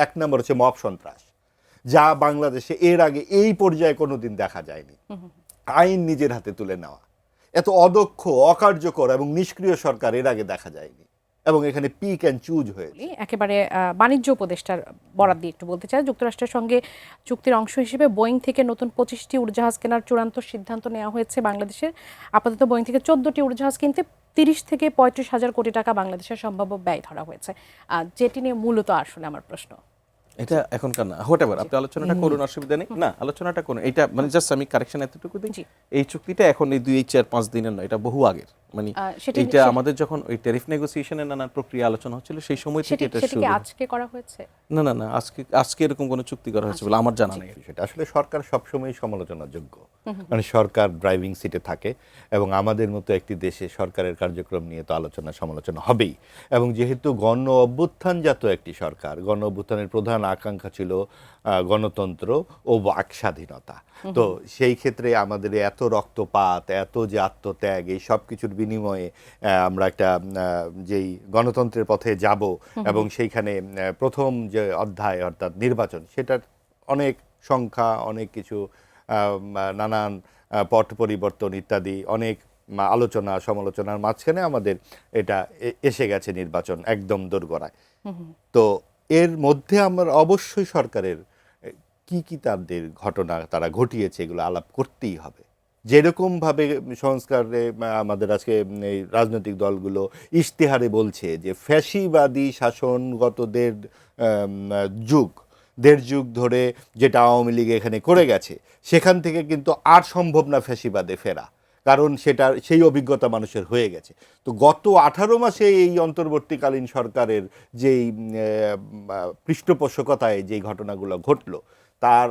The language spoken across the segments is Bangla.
এক নম্বর হচ্ছে মব সন্ত্রাস, যা বাংলাদেশে এর আগে এই পর্যায়ে কোনোদিন দেখা যায়নি। আইন নিজের হাতে তুলে নেওয়া, এত অদক্ষ, অকার্যকর এবং নিষ্ক্রিয় সরকার এর আগে দেখা যায়নি, এবং এখানে পিক অ্যান্ড চুজ হয়েছে। একেবারে বাণিজ্য উপদেষ্টার বরাদ দিয়ে একটু বলতে চাই, যুক্তরাষ্ট্রের সঙ্গে চুক্তির অংশ হিসেবে বোয়িং থেকে নতুন 25টি উড়োজাহাজ কেনার চূড়ান্ত সিদ্ধান্ত নেওয়া হয়েছে বাংলাদেশের। আপাতত বোয়িং থেকে 14টি উড়োজাহাজ কিনতে 30 থেকে 35 হাজার কোটি টাকা বাংলাদেশের সম্ভাব্য ব্যয় ধরা হয়েছে, যেটি নিয়ে মূলত আসলে আমার প্রশ্ন। এটা এখনকার না, হোয়াটএভার, আপনি আলোচনাটা করুন, অসুবিধা নেই। না, আলোচনাটা করুন। এটা মানে জাস্ট আমি কারেকশন এতটুকু দিই, এই চুক্তিটা এখন এই 2-4-5 দিনের নয়, এটা বহু আগের। মানে এটা আমাদের যখন ওই ট্যারিফ নেগোসিয়েশনের নানা প্রক্রিয়া আলোচনা হচ্ছিল সেই সময় থেকে এটা শুরু। আজকে করা হয়েছে? না না না, আজকে এরকম কোনো চুক্তি করা হয়েছে বলে আমার জানা নেই। সেটা আসলে সরকার সবসময় সমালোচনার যোগ্য, মানে সরকার ড্রাইভিং সিটে থাকে এবং আমাদের মতো একটি দেশে সরকারের কার্যক্রম নিয়ে তো আলোচনা সমালোচনা হবেই। এবং যেহেতু গণ অভ্যুত্থানজাত একটি সরকার, গণ অভ্যুত্থানের প্রধান আকাঙ্ক্ষা ছিল গণতন্ত্র ও বাক স্বাধীনতা, তো সেই ক্ষেত্রে আমাদের এত রক্তপাত, এত যে আত্মত্যাগ, এই সব কিছুর বিনিময়ে আমরা একটা যেই গণতন্ত্রের পথে যাব এবং সেইখানে প্রথম যে অধ্যায় অর্থাৎ নির্বাচন, সেটার অনেক সংখ্যা, অনেক কিছু নানান পট পরিবর্তন ইত্যাদি অনেক আলোচনা সমালোচনার মাঝখানে আমাদের এটা এসে গেছে নির্বাচন একদম দোরগোড়ায়। তো এর মধ্যে আমরা অবশ্যই সরকারের কি তাদের ঘটনা তারা ঘটিয়েছে এগুলো আলাপ করতেই হবে। যেরকমভাবে সংস্কারে আমাদের আজকে এই রাজনৈতিক দলগুলো ইশতেহারে বলছে যে ফ্যাসিবাদী শাসনগত দেড় যুগ ধরে যেটা আওয়ামী লীগ এখানে করে গেছে, সেখান থেকে কিন্তু আর সম্ভব না ফ্যাসিবাদে ফেরা, কারণ সেই অভিজ্ঞতা মানুষের হয়ে গেছে। তো গত 18 মাসে এই অন্তর্বর্তীকালীন সরকারের যেই পৃষ্ঠপোষকতায় যেই ঘটনাগুলো ঘটলো, তার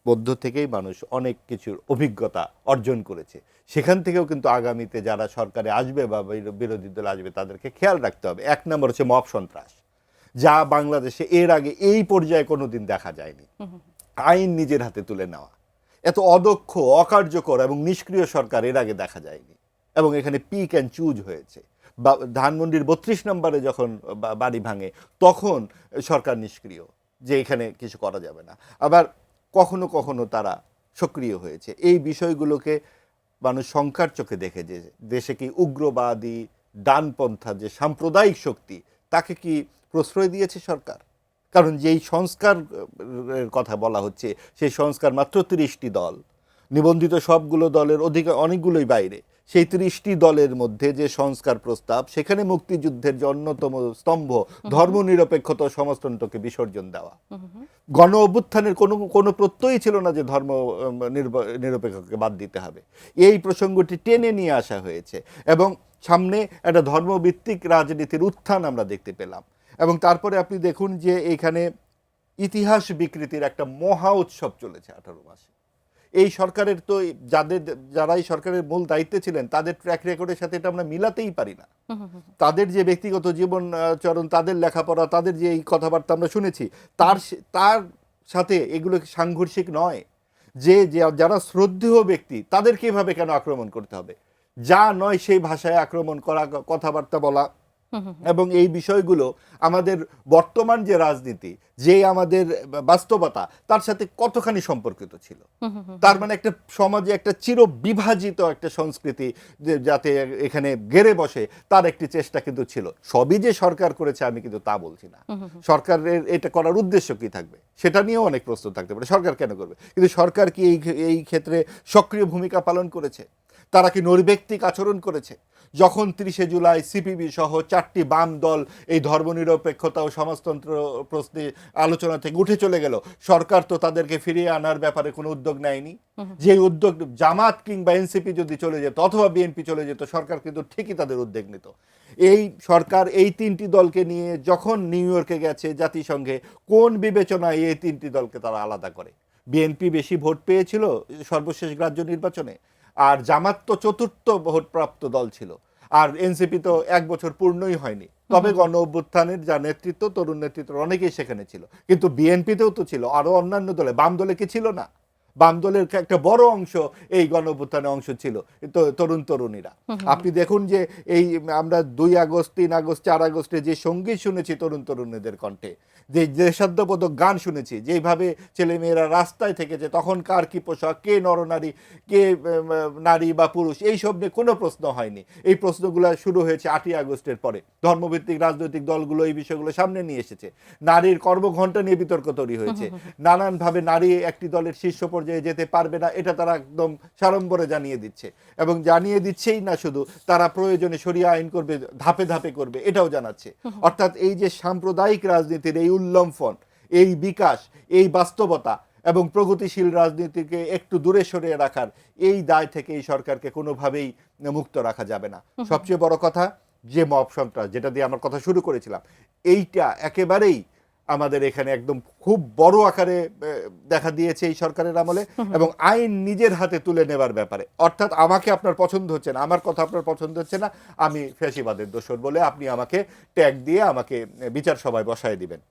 মধ্য থেকেই মানুষ অনেক কিছুর অভিজ্ঞতা অর্জন করেছে। সেখান থেকেও কিন্তু আগামীতে যারা সরকারে আসবে বা বিরোধী দল আসবে তাদেরকে খেয়াল রাখতে হবে। এক নম্বর হচ্ছে মব সন্ত্রাস, যা বাংলাদেশে এর আগে এই পর্যায়ে কোনোদিন দেখা যায়নি। আইন নিজের হাতে তুলে নেওয়া, এত অদক্ষ, অকার্যকর এবং নিষ্ক্রিয় সরকার এর আগে দেখা যায়নি, এবং এখানে পিক অ্যান্ড চুজ হয়েছে। ধানমন্ডির 32 নম্বরে যখন বাড়ি ভাঙে তখন সরকার নিষ্ক্রিয়, যে এখানে কিছু করা যাবে না। আবার কখনো কখনো তারা সক্রিয় হয়েছে। এই বিষয়গুলোকে মানুষ শঙ্কার চোখে দেখে যে দেশে কি উগ্রবাদী ডানপন্থা যে সাম্প্রদায়িক শক্তি, তাকে কি প্রশ্রয় দিয়েছে সরকার? কারণ যেই সংস্কারের কথা বলা হচ্ছে, সেই সংস্কার মাত্র 30টি দল, নিবন্ধিত সবগুলো দলের অনেকগুলোই বাইরে। সেই 30টি দলের মধ্যে যে সংস্কার প্রস্তাব, সেখানে মুক্তিযুদ্ধের যে অন্যতম স্তম্ভ ধর্মনিরপেক্ষতা সমাজতন্ত্রকে বিসর্জন দেওয়া। গণ অভ্যুত্থানের কোনো প্রত্যয়ই ছিল না যে ধর্ম নিরপেক্ষকে বাদ দিতে হবে। এই প্রসঙ্গটি টেনে নিয়ে আসা হয়েছে এবং সামনে একটা ধর্মভিত্তিক রাজনীতির উত্থান আমরা দেখতে পেলাম। এবং তারপরে আপনি দেখুন যে এখানে ইতিহাস বিকৃতির একটা মহা উৎসব চলেছে 18 মাসে। এই সরকারের তো যারা এই সরকারের মূল দায়িত্বে ছিলেন, তাদের ট্র্যাক রেকর্ডের সাথে এটা আমরা মিলাতেই পারি না। তাদের যে ব্যক্তিগত জীবন চরণ, তাদের লেখাপড়া, তাদের যে এই কথাবার্তা আমরা শুনেছি, তার সাথে এগুলো সাংঘর্ষিক নয়। যে যারা শ্রদ্ধেয় ব্যক্তি, তাদেরকে এভাবে কেন আক্রমণ করতে হবে? যা নয় সেই ভাষায় আক্রমণ করা, কথাবার্তা বলা, এবং এই বিষয়গুলো আমাদের বর্তমান যে রাজনীতি, যে আমাদের বাস্তবতা, তার সাথে কতখানি সম্পর্কিত ছিল। তার মানে একটা সমাজে একটা চির বিভাজিত একটা সংস্কৃতি যাতে এখানে গেড়ে বসে, তার একটি চেষ্টা কিন্তু ছিল। সবই যে সরকার করেছে আমি কিন্তু তা বলছি না। সরকারের এটা করার উদ্দেশ্য কি থাকবে সেটা নিয়েও অনেক প্রশ্ন থাকতে পারে। সরকার কেন করবে? কিন্তু সরকার কি এই ক্ষেত্রে সক্রিয় ভূমিকা পালন করেছে? তারা কি নৈর্ব্যক্তিক আচরণ করেছে? যখন 30শে জুলাই সিপিবি সহ 4টি বাম দল এই ধর্মনিরপেক্ষতা ও সমাজতন্ত্র প্রশ্নে আলোচনা থেকে উঠে চলে গেল, সরকার তো তাদেরকে ফিরিয়ে আনার ব্যাপারে কোনো উদ্যোগ নেয়নি। যে উদ্যোগ জামাত কিংবা এনসিপি যদি চলে যেত অথবা বিএনপি চলে যেত, সরকার কিন্তু ঠিকই তাদের উদ্যোগ নিত। এই সরকার এই 3টি দলকে নিয়ে যখন নিউ ইয়র্কে গেছে জাতিসংঘে, কোন বিবেচনায় এই 3টি দলকে তারা আলাদা করে? বিএনপি বেশি ভোট পেয়েছিল সর্বশেষ গ্রাহ্য নির্বাচনে, আর জামাত তো 4র্থ ভোটপ্রাপ্ত দল ছিল, আর এনসিপি তো 1 বছর পূর্ণই হয়নি। তবে গণ অভ্যুত্থানের যা নেতৃত্ব, তরুণ নেতৃত্ব অনেকেই সেখানে ছিল। কিন্তু বিএনপিতেও তো ছিল, আরো অন্যান্য দলে, বাম দলে কি ছিল না? বাম দলের একটা বড় অংশ এই গণঅভ্যুত্থানের অংশ ছিল তরুণ তরুণীরা। আপনি দেখুন যে এই আমরা 2 আগস্ট 3 আগস্ট 4 আগস্টে যে সঙ্গীত শুনেছি তরুণ তরুণীদের কণ্ঠে, যে দেশাত্মবোধক গান শুনেছি, যেইভাবে ছেলেমেয়েরা রাস্তায় থেকেছে, তখন কার কি পোশাক, কে নরনারী, কে নারী বা পুরুষ, এই সব নিয়ে কোনো প্রশ্ন হয়নি। এই প্রশ্নগুলো শুরু হয়েছে 8ই আগস্টের পরে। ধর্মভিত্তিক রাজনৈতিক দলগুলো এই বিষয়গুলো সামনে নিয়ে এসেছে। নারীর কর্মঘণ্টা নিয়ে বিতর্ক তৈরি হয়েছে। নানানভাবে নারী একটি দলের শীর্ষ পর্যায়ে যেতে পারবে না, এটা তারা একদম সাড়ম্বরে জানিয়ে দিচ্ছে, এবং জানিয়ে দিচ্ছেই না শুধু, তারা প্রয়োজনে শরিয়া আইন করবে, ধাপে ধাপে করবে, এটাও জানাচ্ছে। অর্থাৎ এই যে সাম্প্রদায়িক রাজনীতির এই উল্লম্ফন, এই বিকাশ, এই বাস্তবতা এবং প্রগতিশীল রাজনীতিকে একটু দূরে সরিয়ে রাখার এই দায় থেকে এই সরকারকে কোনোভাবেই মুক্ত রাখা যাবে না। সবচেয়ে বড় কথা, যে মব সন্ত্রাস, যেটা দিয়ে আমার কথা শুরু করেছিলাম, এইটা একেবারেই আমাদের এখানে একদম খুব বড় আকারে দেখা দিয়েছে এই সরকারের আমলে, এবং আইন নিজের হাতে তুলে নেবার ব্যাপারে। অর্থাৎ আমাকে আপনার পছন্দ হচ্ছে না, আমার কথা আপনার পছন্দ হচ্ছে না, আমি ফ্যাসিবাদের দোসর বলে আপনি আমাকে ট্যাগ দিয়ে আমাকে বিচার সভায় বসায় দিবেন।